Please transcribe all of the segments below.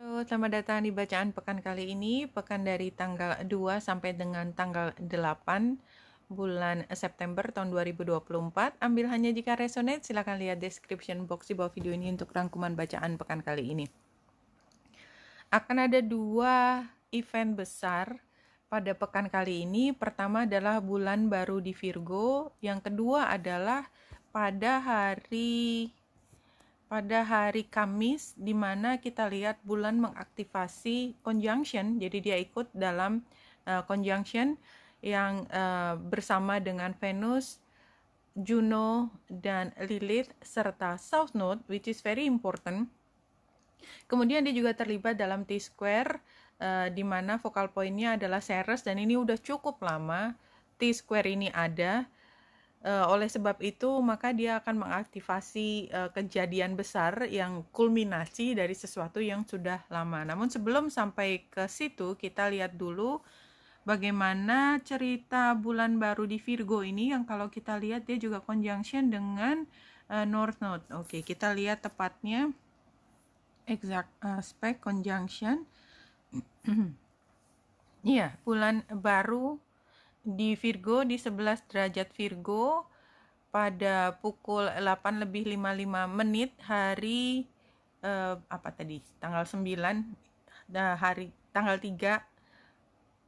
Halo, selamat datang di bacaan pekan kali ini, pekan dari tanggal 2 sampai dengan tanggal 8 bulan September tahun 2024. Ambil hanya jika resonate, silakan lihat description box di bawah video ini untuk rangkuman bacaan pekan kali ini. Akan ada 2 event besar pada pekan kali ini. Pertama adalah bulan baru di Virgo, yang kedua adalah pada hari Kamis, di mana kita lihat bulan mengaktifasi conjunction, jadi dia ikut dalam conjunction yang bersama dengan Venus, Juno, dan Lilith, serta South Node, which is very important. Kemudian dia juga terlibat dalam T-square, di mana focal point-nya adalah Ceres, dan ini udah cukup lama T-square ini ada. Oleh sebab itu, maka dia akan mengaktifasi kejadian besar yang kulminasi dari sesuatu yang sudah lama. Namun sebelum sampai ke situ, kita lihat dulu bagaimana cerita bulan baru di Virgo ini, yang kalau kita lihat dia juga conjunction dengan North Node. Oke, kita lihat tepatnya exact aspect conjunction. Iya, bulan baru di Virgo di 11 derajat Virgo pada pukul 8:55 hari tanggal 9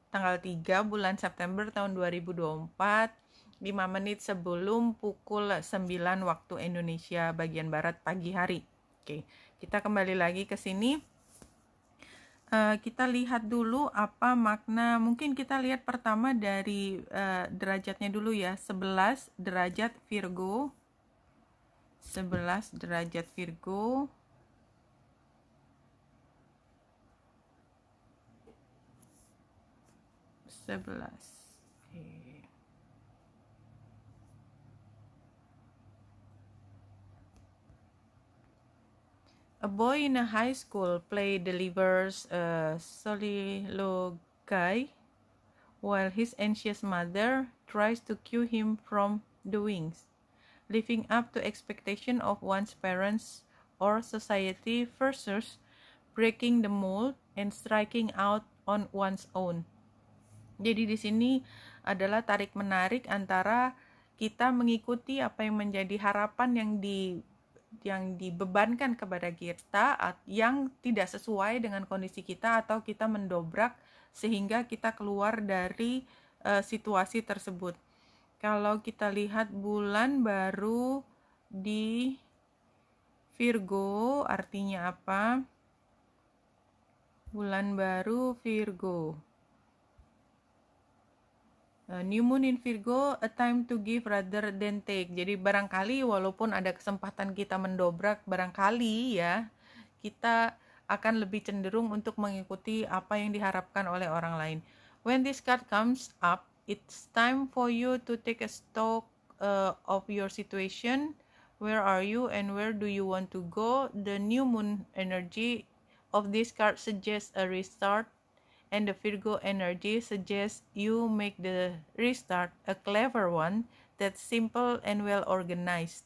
tanggal 3 bulan September tahun 2024, 5 menit sebelum pukul 9 waktu Indonesia bagian barat pagi hari. Oke, kita kembali lagi ke sini. Kita lihat dulu apa makna. Mungkin kita lihat pertama dari derajatnya dulu ya. 11 derajat Virgo. 11 derajat Virgo. A boy in a high school play delivers a soliloquy while his anxious mother tries to cue him from the wings. Living up to expectation of one's parents or society versus breaking the mold and striking out on one's own. Jadi di sini adalah tarik-menarik antara kita mengikuti apa yang menjadi harapan yang dibebankan kepada kita, yang tidak sesuai dengan kondisi kita, atau kita mendobrak sehingga kita keluar dari situasi tersebut. Kalau kita lihat bulan baru di Virgo, artinya apa? Bulan baru Virgo. New Moon in Virgo, a time to give rather than take. Jadi barangkali walaupun ada kesempatan kita mendobrak, barangkali ya kita akan lebih cenderung untuk mengikuti apa yang diharapkan oleh orang lain. When this card comes up, it's time for you to take a stock of your situation. Where are you and where do you want to go? The new moon energy of this card suggests a restart, and the Virgo energy suggests you make the restart a clever one that's simple and well organized.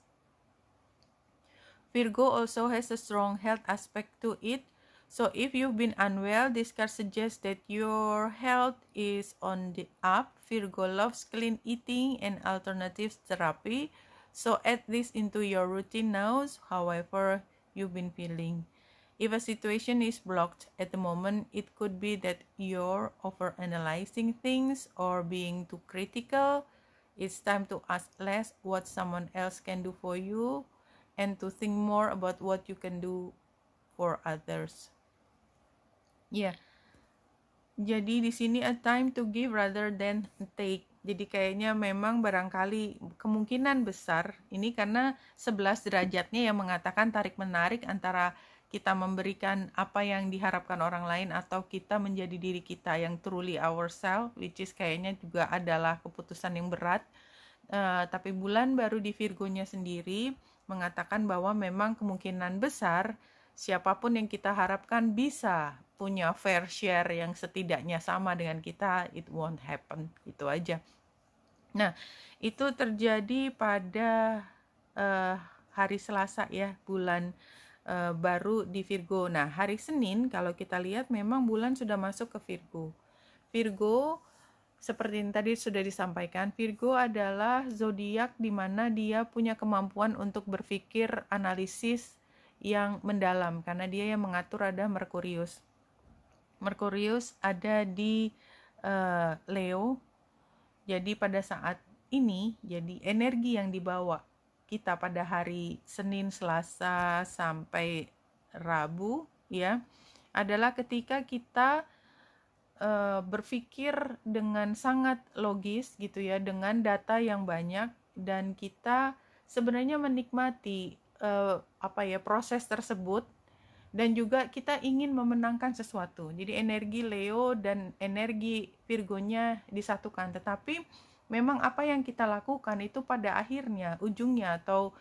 Virgo also has a strong health aspect to it, so if you've been unwell, this card suggests that your health is on the up. Virgo loves clean eating and alternative therapy, so add this into your routine now, however you've been feeling. If a situation is blocked at the moment, it could be that you're overanalyzing things or being too critical. It's time to ask less what someone else can do for you and to think more about what you can do for others. Ya, jadi di sini a time to give rather than take. Jadi kayaknya memang barangkali kemungkinan besar ini karena 11 derajatnya yang mengatakan tarik-menarik antara kita memberikan apa yang diharapkan orang lain atau kita menjadi diri kita yang truly ourselves, which is kayaknya juga adalah keputusan yang berat. Tapi bulan baru di Virgonya sendiri mengatakan bahwa memang kemungkinan besar siapapun yang kita harapkan bisa punya fair share yang setidaknya sama dengan kita, it won't happen, gitu aja. Nah, itu terjadi pada hari Selasa ya, bulan baru di Virgo. Nah, hari Senin kalau kita lihat memang bulan sudah masuk ke Virgo. Virgo seperti yang tadi sudah disampaikan, Virgo adalah zodiak di mana dia punya kemampuan untuk berpikir analisis yang mendalam karena dia yang mengatur ada Merkurius. Merkurius ada di Leo. Jadi pada saat ini, jadi energi yang dibawa kita pada hari Senin, Selasa sampai Rabu ya adalah ketika kita berpikir dengan sangat logis gitu ya, dengan data yang banyak, dan kita sebenarnya menikmati proses tersebut, dan juga kita ingin memenangkan sesuatu. Jadi energi Leo dan energi Virgonya disatukan, tetapi memang apa yang kita lakukan itu pada akhirnya, ujungnya atau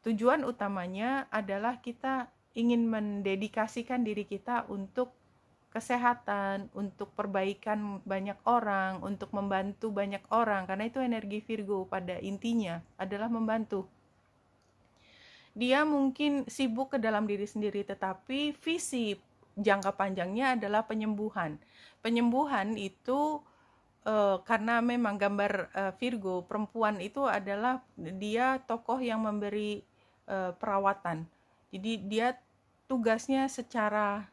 tujuan utamanya adalah kita ingin mendedikasikan diri kita untuk kesehatan, untuk perbaikan banyak orang, untuk membantu banyak orang, karena itu energi Virgo pada intinya adalah membantu. Dia mungkin sibuk ke dalam diri sendiri, tetapi visi jangka panjangnya adalah penyembuhan. Penyembuhan itu karena memang gambar Virgo perempuan itu adalah dia tokoh yang memberi perawatan. Jadi dia tugasnya secara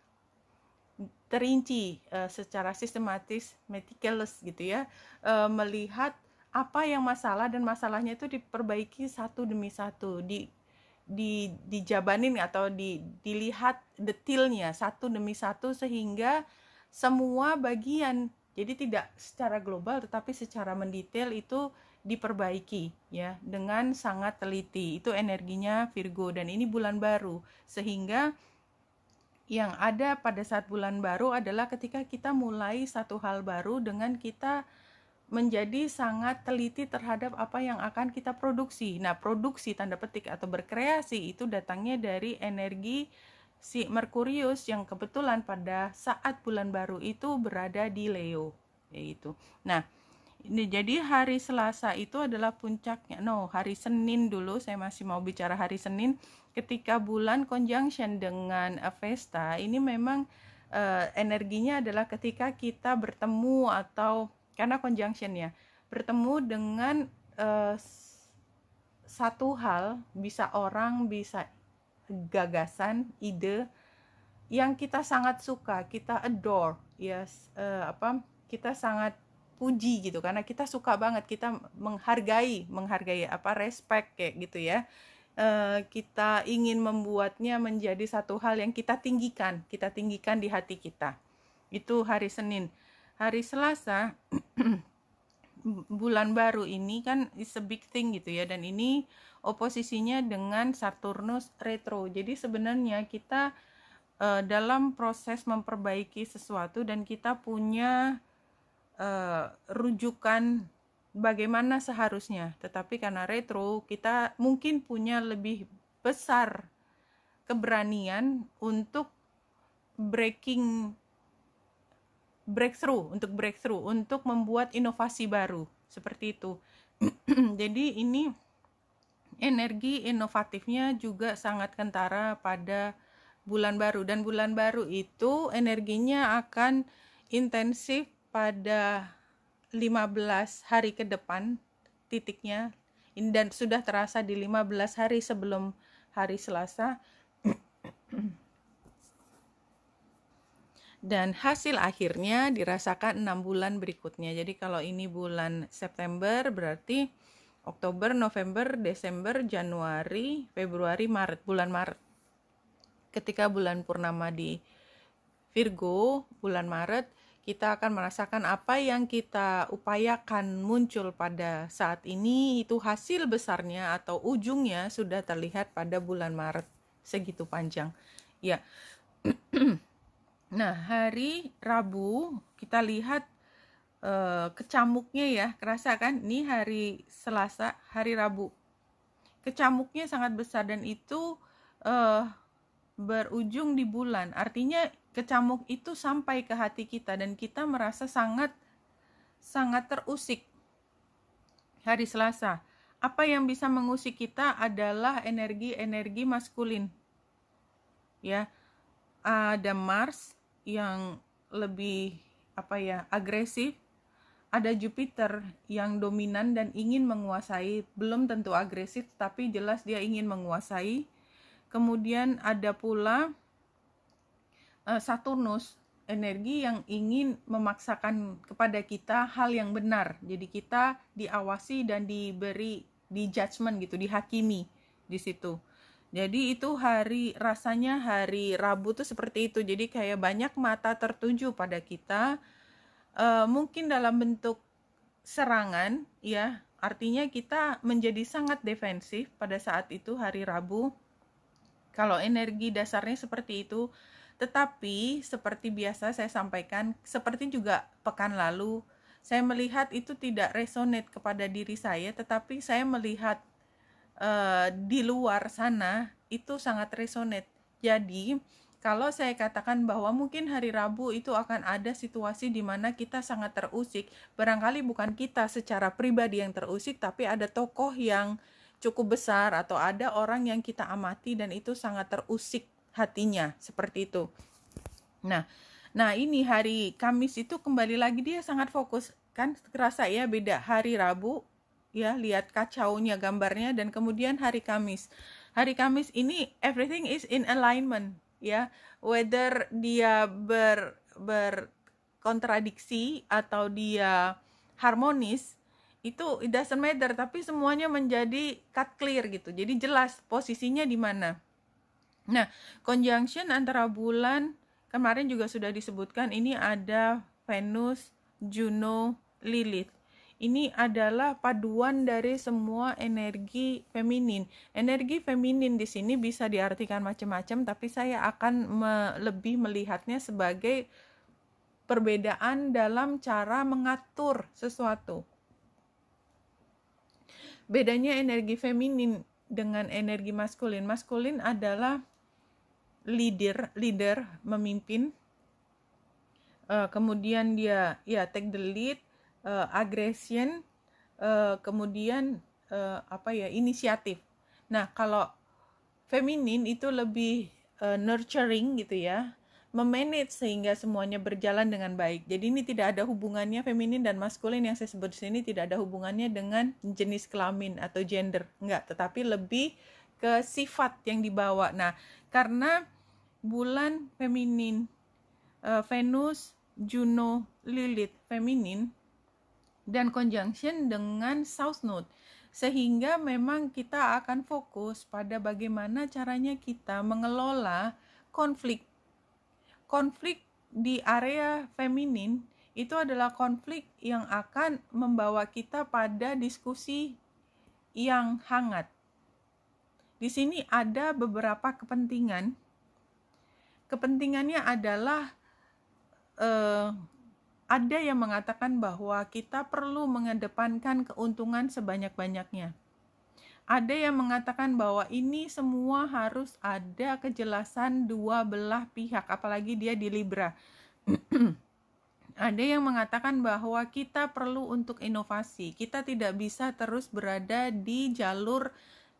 terinci, secara sistematis, meticulous gitu ya, melihat apa yang masalah, dan masalahnya itu diperbaiki satu demi satu, dijabanin atau dilihat detailnya satu demi satu, sehingga semua bagian, jadi tidak secara global tetapi secara mendetail itu diperbaiki ya dengan sangat teliti. Itu energinya Virgo, dan ini bulan baru, sehingga yang ada pada saat bulan baru adalah ketika kita mulai satu hal baru dengan kita menjadi sangat teliti terhadap apa yang akan kita produksi. Nah, produksi tanda petik atau berkreasi itu datangnya dari energi si Merkurius yang kebetulan pada saat bulan baru itu berada di Leo, yaitu. Nah, ini jadi hari Selasa itu adalah puncaknya. Hari Senin dulu, saya masih mau bicara hari Senin. Ketika bulan conjunction dengan Vesta, ini memang energinya adalah ketika kita bertemu, atau karena conjunction ya, bertemu dengan satu hal, bisa orang, bisa gagasan, ide yang kita sangat suka, kita adore, kita sangat puji gitu, karena kita suka banget, kita menghargai respect kayak gitu ya. Kita ingin membuatnya menjadi satu hal yang kita tinggikan di hati kita. Itu hari Senin. Hari Selasa bulan baru ini kan is a big thing gitu ya, dan ini oposisinya dengan Saturnus retro. Jadi sebenarnya kita dalam proses memperbaiki sesuatu, dan kita punya rujukan bagaimana seharusnya, tetapi karena retro kita mungkin punya lebih besar keberanian untuk breakthrough, untuk membuat inovasi baru seperti itu. Jadi ini energi inovatifnya juga sangat kentara pada bulan baru, dan bulan baru itu energinya akan intensif pada 15 hari ke depan titiknya, dan sudah terasa di 15 hari sebelum hari Selasa. Dan hasil akhirnya dirasakan 6 bulan berikutnya. Jadi kalau ini bulan September, berarti Oktober, November, Desember, Januari, Februari, Maret, bulan Maret. Ketika bulan purnama di Virgo, bulan Maret, kita akan merasakan apa yang kita upayakan muncul pada saat ini, itu hasil besarnya atau ujungnya sudah terlihat pada bulan Maret, segitu panjang. Ya. Nah, hari Rabu kita lihat kecamuknya ya, kerasa kan? Ini hari Selasa, hari Rabu. Kecamuknya sangat besar, dan itu berujung di bulan. Artinya kecamuk itu sampai ke hati kita, dan kita merasa sangat terusik hari Selasa. Apa yang bisa mengusik kita adalah energi-energi maskulin. Ya, ada Mars yang lebih agresif, ada Jupiter yang dominan dan ingin menguasai, belum tentu agresif tapi jelas dia ingin menguasai. Kemudian ada pula Saturnus, energi yang ingin memaksakan kepada kita hal yang benar. Jadi kita diawasi dan diberi di judgment gitu, dihakimi di situ. Jadi itu rasanya hari Rabu tuh seperti itu. Jadi kayak banyak mata tertuju pada kita, mungkin dalam bentuk serangan, ya. Artinya kita menjadi sangat defensif pada saat itu hari Rabu. Kalau energi dasarnya seperti itu, tetapi seperti biasa saya sampaikan, seperti juga pekan lalu, saya melihat itu tidak resonate kepada diri saya, tetapi saya melihat di luar sana itu sangat resonate. Jadi kalau saya katakan bahwa mungkin hari Rabu itu akan ada situasi di mana kita sangat terusik, barangkali bukan kita secara pribadi yang terusik, tapi ada tokoh yang cukup besar atau ada orang yang kita amati dan itu sangat terusik hatinya, seperti itu. Nah ini hari Kamis itu kembali lagi dia sangat fokus, kan kerasa ya beda hari Rabu, ya lihat kacaunya gambarnya, dan kemudian hari Kamis. Hari Kamis ini everything is in alignment, ya, whether dia berkontradiksi atau dia harmonis, itu it doesn't matter, tapi semuanya menjadi cut clear gitu. Jadi jelas posisinya di mana. Nah, conjunction antara bulan kemarin juga sudah disebutkan, ini ada Venus, Juno, Lilith. Ini adalah paduan dari semua energi feminin. Energi feminin di sini bisa diartikan macam-macam, tapi saya akan lebih melihatnya sebagai perbedaan dalam cara mengatur sesuatu. Bedanya energi feminin dengan energi maskulin. Maskulin adalah leader, memimpin. Kemudian dia take the lead, aggression, kemudian inisiatif. Nah, kalau feminin itu lebih nurturing gitu ya, memanage sehingga semuanya berjalan dengan baik. Jadi ini tidak ada hubungannya, feminin dan maskulin yang saya sebut di sini tidak ada hubungannya dengan jenis kelamin atau gender, enggak, tetapi lebih ke sifat yang dibawa. Nah, karena bulan feminin, Venus, Juno, Lilith feminin, dan conjunction dengan South Node, sehingga memang kita akan fokus pada bagaimana caranya kita mengelola konflik di area feminin. Itu adalah konflik yang akan membawa kita pada diskusi yang hangat. Di sini ada beberapa kepentingan. Kepentingannya adalah ada yang mengatakan bahwa kita perlu mengedepankan keuntungan sebanyak-banyaknya. Ada yang mengatakan bahwa ini semua harus ada kejelasan dua belah pihak, apalagi dia di Libra. Ada yang mengatakan bahwa kita perlu untuk inovasi. Kita tidak bisa terus berada di jalur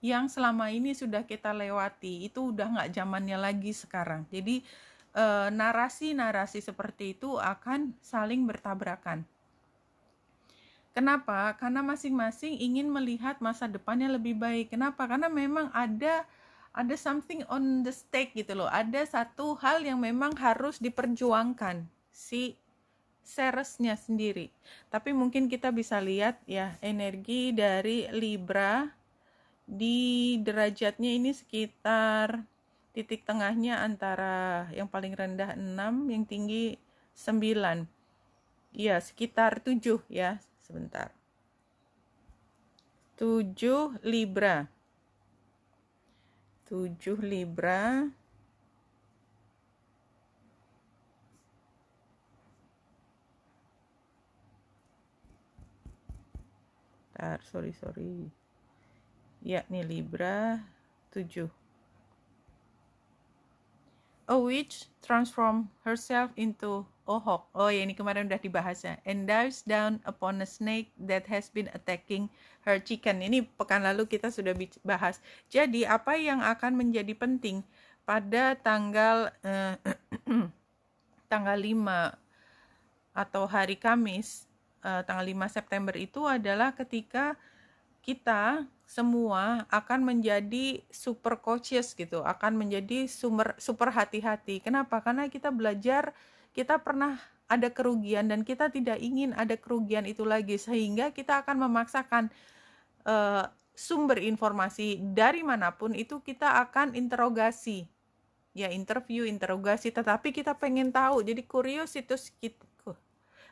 yang selama ini sudah kita lewati. Itu udah nggak zamannya lagi sekarang. Jadi narasi-narasi seperti itu akan saling bertabrakan. Kenapa? Karena masing-masing ingin melihat masa depannya lebih baik. Kenapa? Karena memang ada something on the stake gitu loh. Ada satu hal yang memang harus diperjuangkan si Ceresnya sendiri. Tapi mungkin kita bisa lihat ya, energi dari Libra di derajatnya ini sekitar titik tengahnya antara yang paling rendah 6, yang tinggi 9. Ya, sekitar 7 ya. Sebentar. 7 Libra. 7 Libra. Sorry. Ya, nih Libra 7. A witch transformed herself into a hawk. Oh ya, ini kemarin udah dibahas ya. And dives down upon a snake that has been attacking her chicken. Ini pekan lalu kita sudah bahas. Jadi apa yang akan menjadi penting pada tanggal tanggal 5 atau hari Kamis, tanggal 5 September itu adalah ketika kita semua akan menjadi super cautious gitu, akan menjadi super hati-hati. Kenapa? Karena kita belajar, kita pernah ada kerugian dan kita tidak ingin ada kerugian itu lagi, sehingga kita akan memaksakan sumber informasi dari manapun itu kita akan interogasi, ya interogasi, tetapi kita pengen tahu. Jadi curiositas kita,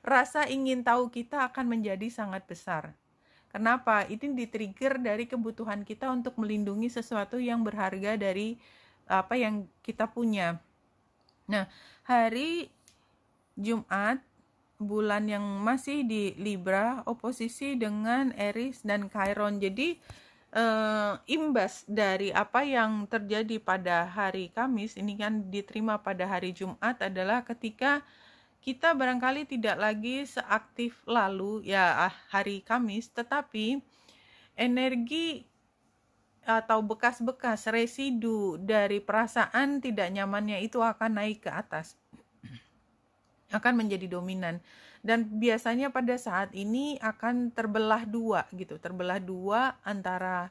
rasa ingin tahu kita akan menjadi sangat besar. Kenapa? Ini di-trigger dari kebutuhan kita untuk melindungi sesuatu yang berharga dari apa yang kita punya. Nah, hari Jumat, bulan yang masih di Libra, oposisi dengan Aries dan Chiron. Jadi, imbas dari apa yang terjadi pada hari Kamis, ini kan diterima pada hari Jumat, adalah ketika kita barangkali tidak lagi seaktif lalu ya hari Kamis, tetapi energi atau bekas-bekas residu dari perasaan tidak nyamannya itu akan naik ke atas, akan menjadi dominan. Dan biasanya pada saat ini akan terbelah dua gitu, terbelah dua antara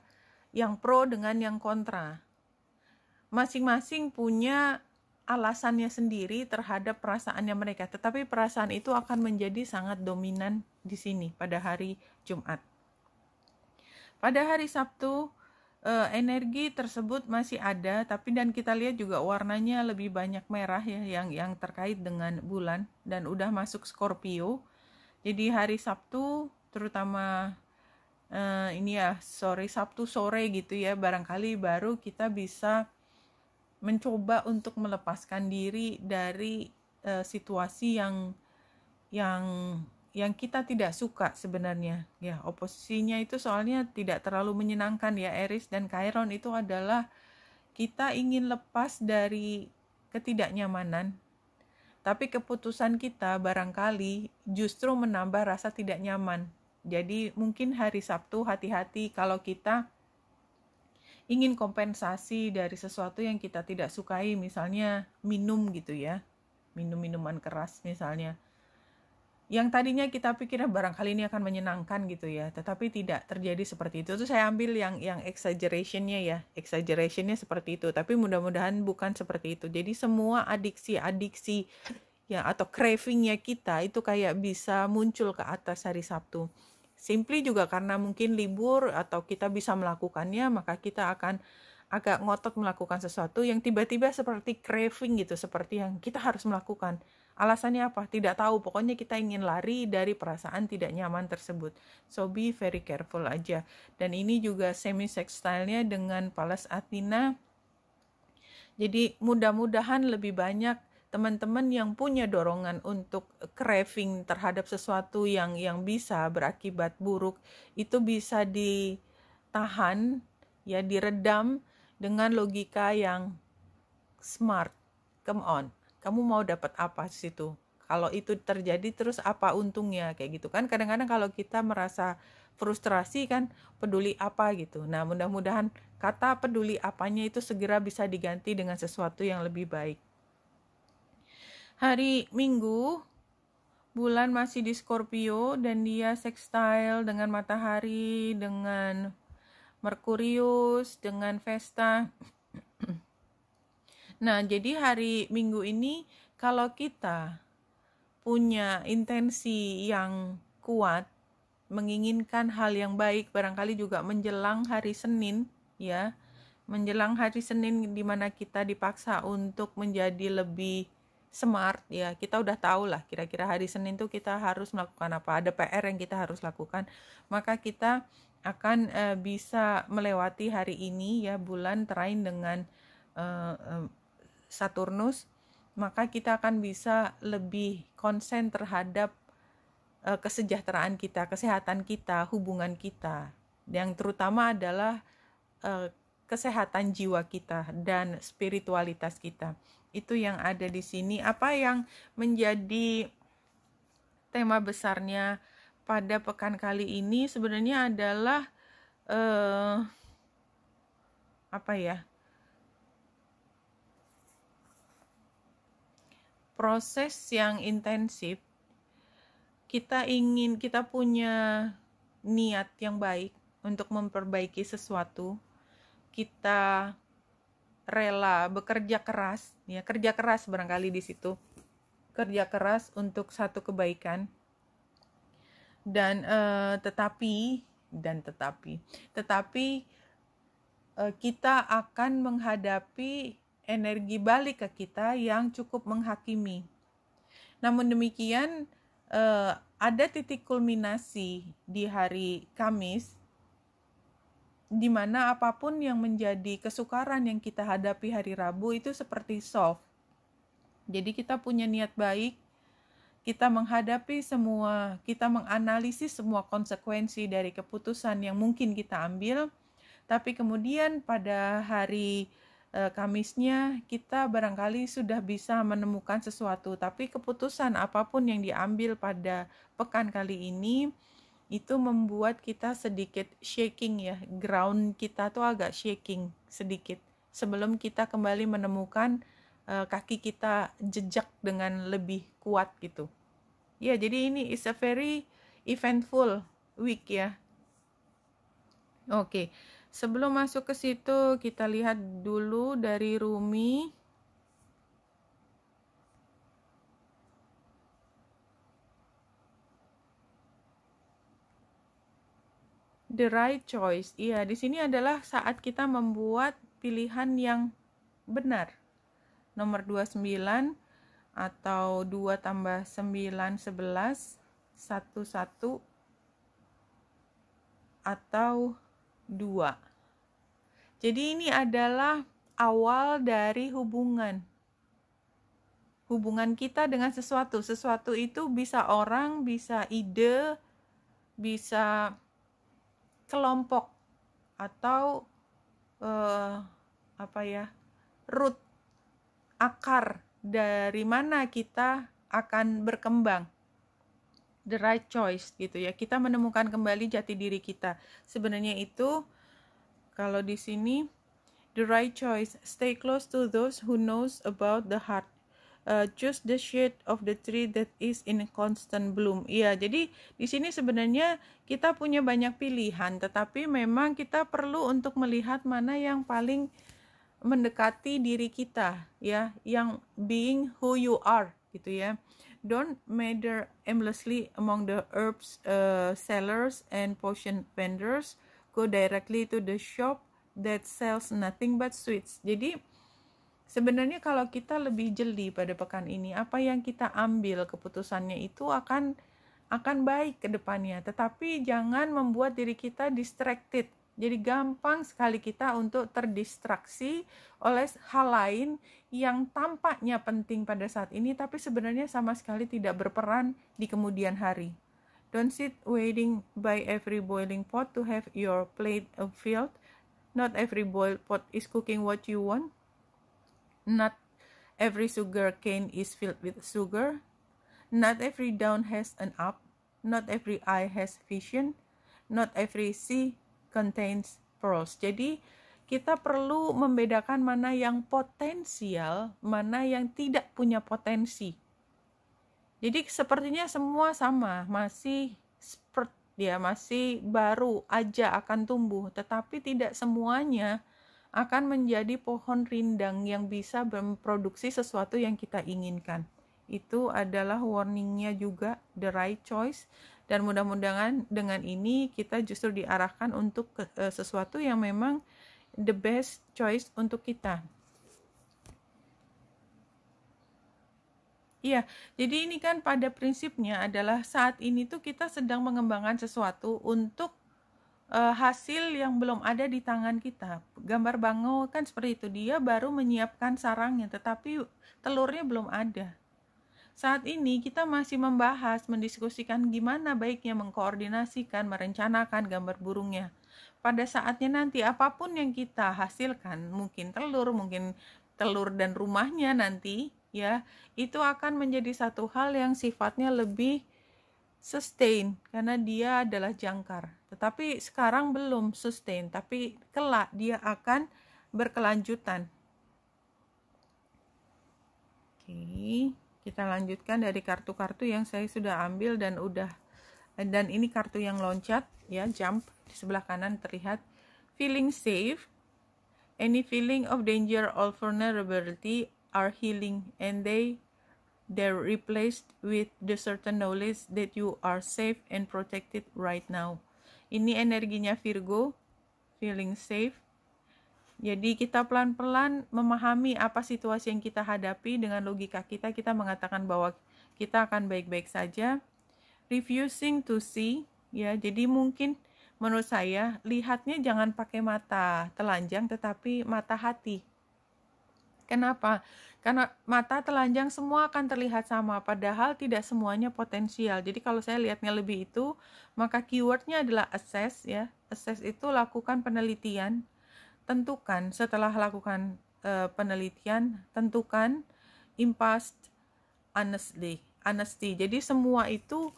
yang pro dengan yang kontra. Masing-masing punya alasannya sendiri terhadap perasaannya mereka, tetapi perasaan itu akan menjadi sangat dominan di sini pada hari Jumat. Pada hari Sabtu, energi tersebut masih ada, tapi dan kita lihat juga warnanya lebih banyak merah ya, yang terkait dengan bulan, dan udah masuk Scorpio. Jadi hari Sabtu, terutama ini ya Sabtu sore gitu ya, barangkali baru kita bisa mencoba untuk melepaskan diri dari situasi yang kita tidak suka sebenarnya. Ya, oposisinya itu soalnya tidak terlalu menyenangkan ya. Aries dan Chiron itu adalah kita ingin lepas dari ketidaknyamanan, tapi keputusan kita barangkali justru menambah rasa tidak nyaman. Jadi mungkin hari Sabtu hati-hati kalau kita ingin kompensasi dari sesuatu yang kita tidak sukai, misalnya minum gitu ya, minum-minuman keras misalnya, yang tadinya kita pikir barangkali ini akan menyenangkan gitu ya, tetapi tidak terjadi seperti itu. Itu saya ambil yang exaggerationnya ya, exaggerationnya seperti itu, tapi mudah-mudahan bukan seperti itu. Jadi semua adiksi ya atau cravingnya kita itu kayak bisa muncul ke atas hari Sabtu. Simply juga karena mungkin libur atau kita bisa melakukannya, maka kita akan agak ngotot melakukan sesuatu yang tiba-tiba seperti craving gitu, seperti yang kita harus melakukan. Alasannya apa? Tidak tahu, pokoknya kita ingin lari dari perasaan tidak nyaman tersebut. So be very careful aja. Dan ini juga semi-sextile-nya dengan Pallas Athena. Jadi mudah-mudahan lebih banyak teman-teman yang punya dorongan untuk craving terhadap sesuatu yang bisa berakibat buruk, itu bisa ditahan, ya diredam dengan logika yang smart. Come on, kamu mau dapat apa di situ? Kalau itu terjadi terus apa untungnya, kayak gitu kan. Kadang-kadang kalau kita merasa frustrasi kan, peduli apa gitu. Nah, mudah-mudahan kata peduli apanya itu segera bisa diganti dengan sesuatu yang lebih baik. Hari Minggu, bulan masih di Scorpio dan dia sextile dengan matahari, dengan Merkurius, dengan Vesta. Nah, jadi hari Minggu ini kalau kita punya intensi yang kuat, menginginkan hal yang baik, barangkali juga menjelang hari Senin, ya. Menjelang hari Senin di mana kita dipaksa untuk menjadi lebih smart, ya kita udah tahu lah kira-kira hari Senin tuh kita harus melakukan apa, ada PR yang kita harus lakukan, maka kita akan bisa melewati hari ini ya, bulan terain dengan Saturnus, maka kita akan bisa lebih konsen terhadap kesejahteraan kita, kesehatan kita, hubungan kita, yang terutama adalah kesehatan jiwa kita dan spiritualitas kita. Itu yang ada di sini. Apa yang menjadi tema besarnya pada pekan kali ini sebenarnya adalah proses yang intensif. Kita punya niat yang baik untuk memperbaiki sesuatu. Kita rela bekerja keras, ya, kerja keras barangkali di situ. Kerja keras untuk satu kebaikan. Dan tetapi kita akan menghadapi energi balik ke kita yang cukup menghakimi. Namun demikian, ada titik kulminasi di hari Kamis, di mana apapun yang menjadi kesukaran yang kita hadapi hari Rabu itu seperti solve. Jadi kita punya niat baik, kita menganalisis semua konsekuensi dari keputusan yang mungkin kita ambil, tapi kemudian pada hari Kamisnya kita barangkali sudah bisa menemukan sesuatu, tapi keputusan apapun yang diambil pada pekan kali ini itu membuat kita sedikit shaking, ya, ground kita tuh agak shaking sedikit sebelum kita kembali menemukan kaki kita jejak dengan lebih kuat gitu. Ya, jadi ini is a very eventful week ya. Oke. Sebelum masuk ke situ, kita lihat dulu dari Rumi. The right choice. Iya, di sini adalah saat kita membuat pilihan yang benar. Nomor 29 atau 2 tambah 9, 11, 1, 1, atau 2. Jadi ini adalah awal dari hubungan kita dengan sesuatu. Sesuatu itu bisa orang, bisa ide, bisa kelompok, atau root, akar dari mana kita akan berkembang. The right choice gitu ya. Kita menemukan kembali jati diri kita. Sebenarnya itu kalau di sini the right choice, stay close to those who knows about the heart. Choose the shade of the tree that is in constant bloom. Iya, jadi di sini sebenarnya kita punya banyak pilihan, tetapi memang kita perlu untuk melihat mana yang paling mendekati diri kita, ya, yang being who you are gitu ya. Don't meander aimlessly among the herbs sellers and potion vendors. Go directly to the shop that sells nothing but sweets. Jadi sebenarnya kalau kita lebih jeli pada pekan ini, apa yang kita ambil keputusannya itu akan baik ke depannya. Tetapi jangan membuat diri kita distracted. Jadi gampang sekali kita untuk terdistraksi oleh hal lain yang tampaknya penting pada saat ini, tapi sebenarnya sama sekali tidak berperan di kemudian hari. Don't sit waiting by every boiling pot to have your plate filled. Not every boiled pot is cooking what you want. Not every sugar cane is filled with sugar. Not every down has an up. Not every eye has vision. Not every sea contains pearls. Jadi kita perlu membedakan mana yang potensial, mana yang tidak punya potensi. Jadi sepertinya semua sama, masih baru aja akan tumbuh, tetapi tidak semuanya akan menjadi pohon rindang yang bisa memproduksi sesuatu yang kita inginkan. Itu adalah warningnya juga, the right choice. Dan mudah-mudahan dengan ini kita justru diarahkan untuk sesuatu yang memang the best choice untuk kita. Iya, jadi ini kan pada prinsipnya adalah saat ini tuh kita sedang mengembangkan sesuatu untuk hasil yang belum ada di tangan kita. Gambar bangau kan seperti itu, dia baru menyiapkan sarangnya, tetapi telurnya belum ada. Saat ini kita masih mendiskusikan gimana baiknya mengkoordinasikan, merencanakan gambar burungnya. Pada saatnya nanti apapun yang kita hasilkan, mungkin telur, mungkin telur dan rumahnya nanti ya, itu akan menjadi satu hal yang sifatnya lebih sustain karena dia adalah jangkar. Tetapi sekarang belum sustain, tapi kelak dia akan berkelanjutan. Oke, kita lanjutkan dari kartu-kartu yang saya sudah ambil dan ini kartu yang loncat ya, jump. Di sebelah kanan terlihat feeling safe. Any feeling of danger or vulnerability are healing, and they're replaced with the certain knowledge that you are safe and protected right now. Ini energinya Virgo, feeling safe. Jadi kita pelan-pelan memahami apa situasi yang kita hadapi. Dengan logika kita mengatakan bahwa kita akan baik-baik saja. Refusing to see, ya, jadi mungkin menurut saya lihatnya jangan pakai mata telanjang tetapi mata hati. Kenapa? Karena mata telanjang semua akan terlihat sama, padahal tidak semuanya potensial. Jadi kalau saya lihatnya lebih itu, maka keywordnya adalah assess ya. Assess itu lakukan penelitian. Tentukan setelah lakukan penelitian, tentukan impulse honesty. Jadi semua itu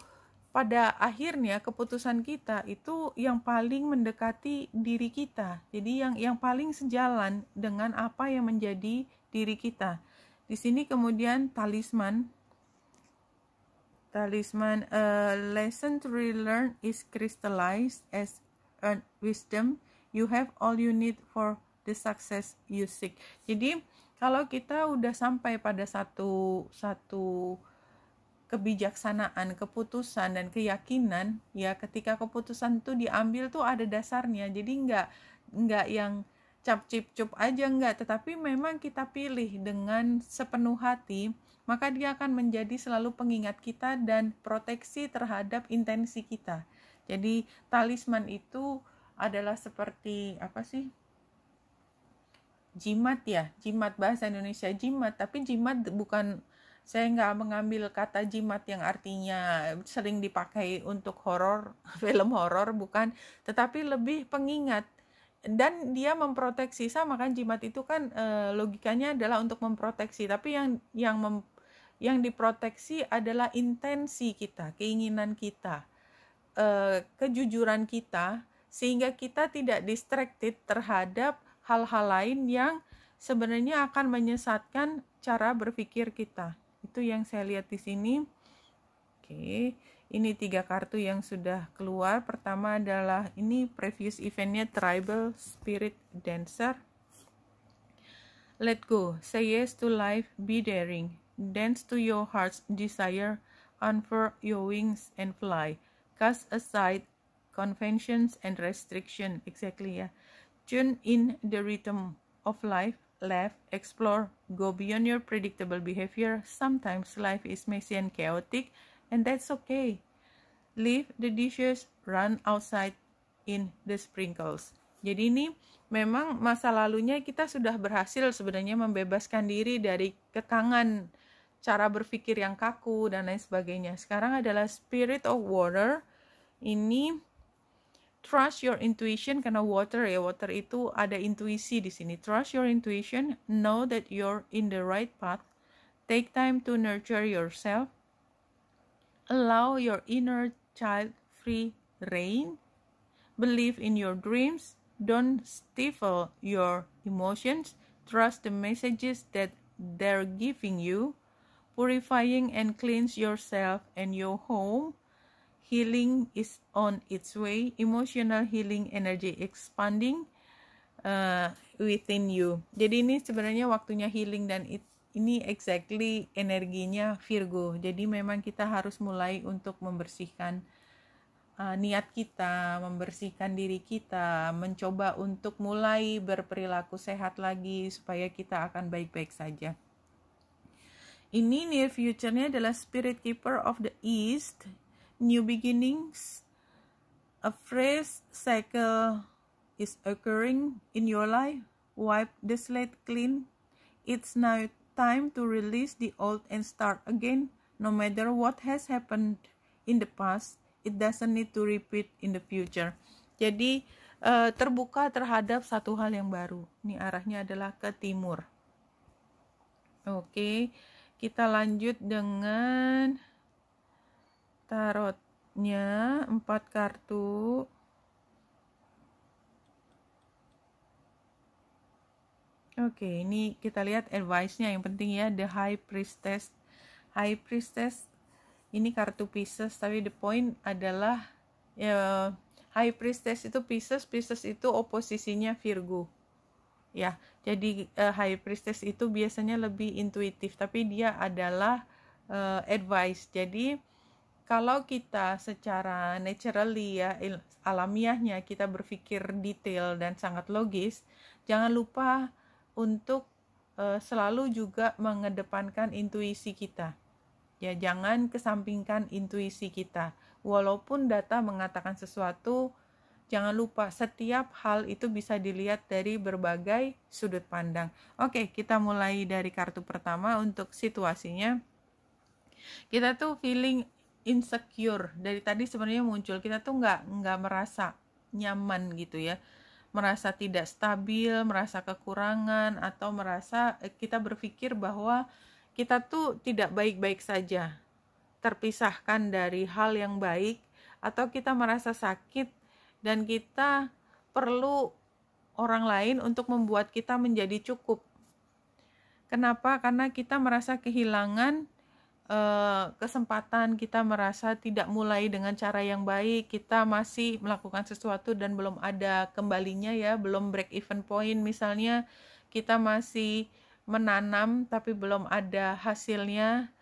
pada akhirnya keputusan kita itu yang paling mendekati diri kita. Jadi yang paling sejalan dengan apa yang menjadi diri kita. Di sini kemudian talisman, lesson to relearn is crystallized as earned wisdom. You have all you need for the success you seek. Jadi kalau kita udah sampai pada satu kebijaksanaan, keputusan dan keyakinan, ya ketika keputusan itu diambil tuh ada dasarnya. Jadi nggak yang cap cip cup aja, enggak, tetapi memang kita pilih dengan sepenuh hati, maka dia akan menjadi selalu pengingat kita dan proteksi terhadap intensi kita. Jadi talisman itu adalah seperti apa sih? Jimat ya, jimat bahasa Indonesia jimat, tapi jimat bukan, saya nggak mengambil kata jimat yang artinya sering dipakai untuk horor, film horor, bukan, tetapi lebih pengingat. Dan dia memproteksi, sama kan jimat itu kan logikanya adalah untuk memproteksi, tapi yang diproteksi adalah intensi kita, keinginan kita, kejujuran kita, sehingga kita tidak distracted terhadap hal-hal lain yang sebenarnya akan menyesatkan cara berpikir kita. Itu yang saya lihat di sini. Oke, ini 3 kartu yang sudah keluar. Pertama adalah ini previous eventnya Tribal Spirit Dancer. Let go, say yes to life, be daring, dance to your heart's desire, unfurl your wings and fly, cast aside conventions and restriction. Exactly ya. Tune in the rhythm of life, laugh, explore, go beyond your predictable behavior. Sometimes life is messy and chaotic, and that's okay. Leave the dishes, run outside in the sprinkles. Jadi ini memang masa lalunya kita sudah berhasil sebenarnya membebaskan diri dari kekangan cara berpikir yang kaku dan lain sebagainya. Sekarang adalah spirit of water. Ini trust your intuition, karena water itu ada intuisi di sini. Trust your intuition, know that you're in the right path. Take time to nurture yourself. Allow your inner child free reign. Believe in your dreams. Don't stifle your emotions. Trust the messages that they're giving you. Purifying and cleanse yourself and your home. Healing is on its way. Emotional healing, energy expanding within you. Jadi ini sebenarnya waktunya healing, dan ini exactly energinya Virgo. Jadi memang kita harus mulai untuk membersihkan niat kita, membersihkan diri kita, mencoba untuk mulai berperilaku sehat lagi supaya kita akan baik-baik saja. Ini near future-nya adalah Spirit Keeper of the East. New beginnings, a fresh cycle is occurring in your life. Wipe the slate clean. It's now time to release the old and start again. No matter what has happened in the past, it doesn't need to repeat in the future. Jadi terbuka terhadap satu hal yang baru. Ini arahnya adalah ke timur. Oke, kita lanjut dengan tarotnya 4 kartu. Oke, ini kita lihat advice-nya yang penting ya, The High Priestess. High Priestess ini kartu Pisces, tapi the point adalah High Priestess itu Pisces itu oposisinya Virgo. Ya, jadi High Priestess itu biasanya lebih intuitif, tapi dia adalah advice. Jadi kalau kita secara naturally ya, alamiahnya kita berpikir detail dan sangat logis, jangan lupa untuk selalu juga mengedepankan intuisi kita. Ya, jangan kesampingkan intuisi kita. Walaupun data mengatakan sesuatu, jangan lupa setiap hal itu bisa dilihat dari berbagai sudut pandang. Oke, kita mulai dari kartu pertama untuk situasinya. Kita tuh feeling insecure. Dari tadi sebenarnya muncul, kita tuh nggak merasa nyaman gitu ya. Merasa tidak stabil, merasa kekurangan, atau merasa kita berpikir bahwa kita tuh tidak baik-baik saja, terpisahkan dari hal yang baik, atau kita merasa sakit dan kita perlu orang lain untuk membuat kita menjadi cukup. Kenapa? Karena kita merasa kehilangan kesempatan, kita merasa tidak mulai dengan cara yang baik, kita masih melakukan sesuatu dan belum ada kembalinya ya, belum break even point misalnya, kita masih menanam tapi belum ada hasilnya,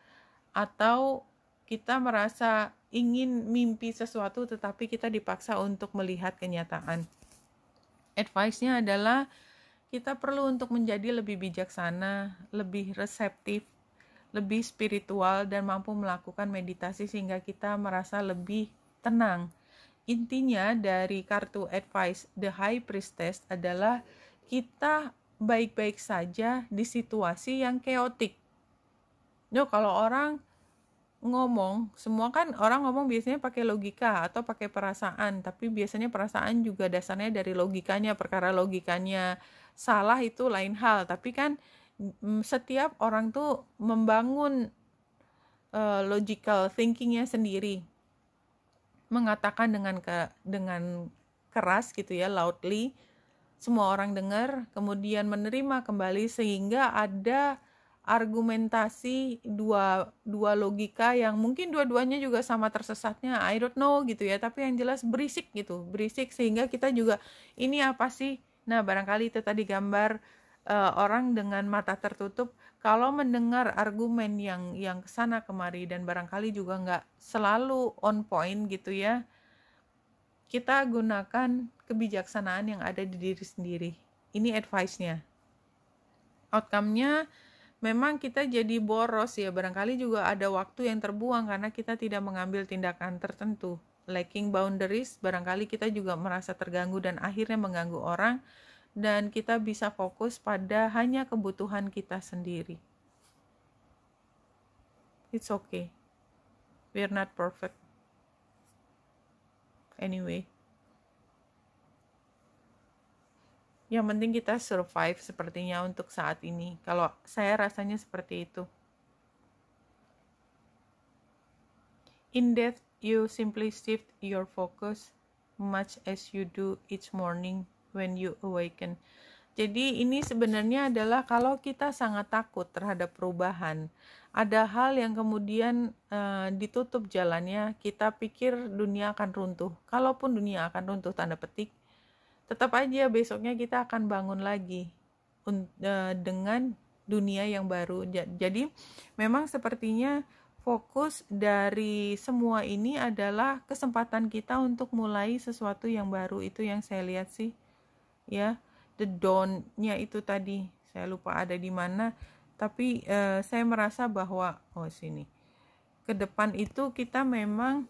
atau kita merasa ingin mimpi sesuatu tetapi kita dipaksa untuk melihat kenyataan. Advice-nya adalah kita perlu untuk menjadi lebih bijaksana, lebih reseptif, lebih spiritual, dan mampu melakukan meditasi sehingga kita merasa lebih tenang. Intinya dari kartu advice The High Priestess adalah kita baik-baik saja di situasi yang chaotic. Kalau orang ngomong, semua kan orang ngomong biasanya pakai logika atau pakai perasaan, tapi biasanya perasaan juga dasarnya dari logikanya, perkara logikanya salah itu lain hal, tapi kan setiap orang tuh membangun logical thinkingnya sendiri, mengatakan dengan keras gitu ya, loudly, semua orang dengar, kemudian menerima kembali sehingga ada argumentasi dua logika yang mungkin dua-duanya juga sama tersesatnya, I don't know gitu ya, tapi yang jelas berisik sehingga kita juga ini apa sih. Nah, barangkali itu tadi gambar orang dengan mata tertutup kalau mendengar argumen yang kesana kemari dan barangkali juga nggak selalu on point gitu ya, kita gunakan kebijaksanaan yang ada di diri sendiri. Ini advice-nya. Outcome-nya memang kita jadi boros ya, barangkali juga ada waktu yang terbuang karena kita tidak mengambil tindakan tertentu. Lacking boundaries, barangkali kita juga merasa terganggu dan akhirnya mengganggu orang, dan kita bisa fokus pada hanya kebutuhan kita sendiri. It's okay. We're not perfect. Anyway. Yang penting kita survive sepertinya untuk saat ini. Kalau saya rasanya seperti itu. In death, you simply shift your focus much as you do each morning when you awaken. Jadi ini sebenarnya adalah kalau kita sangat takut terhadap perubahan, ada hal yang kemudian ditutup jalannya, kita pikir dunia akan runtuh. Kalaupun dunia akan runtuh tanda petik, tetap aja besoknya kita akan bangun lagi dengan dunia yang baru. Jadi memang sepertinya fokus dari semua ini adalah kesempatan kita untuk mulai sesuatu yang baru. Itu yang saya lihat sih ya. The dawn-nya itu tadi saya lupa ada di mana, tapi saya merasa bahwa sini ke depan itu kita memang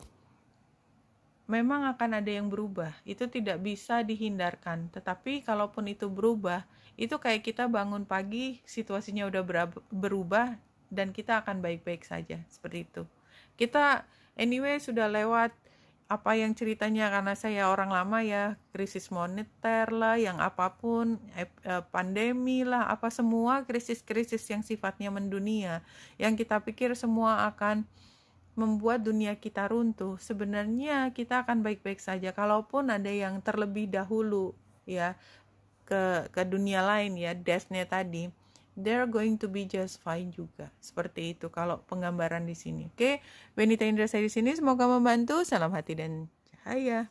akan ada yang berubah, itu tidak bisa dihindarkan. Tetapi kalaupun itu berubah, itu kayak kita bangun pagi, situasinya udah berubah dan kita akan baik-baik saja, seperti itu. Kita anyway sudah lewat apa yang ceritanya, karena saya orang lama ya, krisis moneter lah, yang apapun, pandemi lah, apa semua krisis-krisis yang sifatnya mendunia, yang kita pikir semua akan membuat dunia kita runtuh, sebenarnya kita akan baik-baik saja kalaupun ada yang terlebih dahulu ya ke dunia lain ya, death-nya tadi, they're going to be just fine juga. Seperti itu kalau penggambaran di sini. Oke, Benita Indrasari di sini, semoga membantu. Salam hati dan cahaya.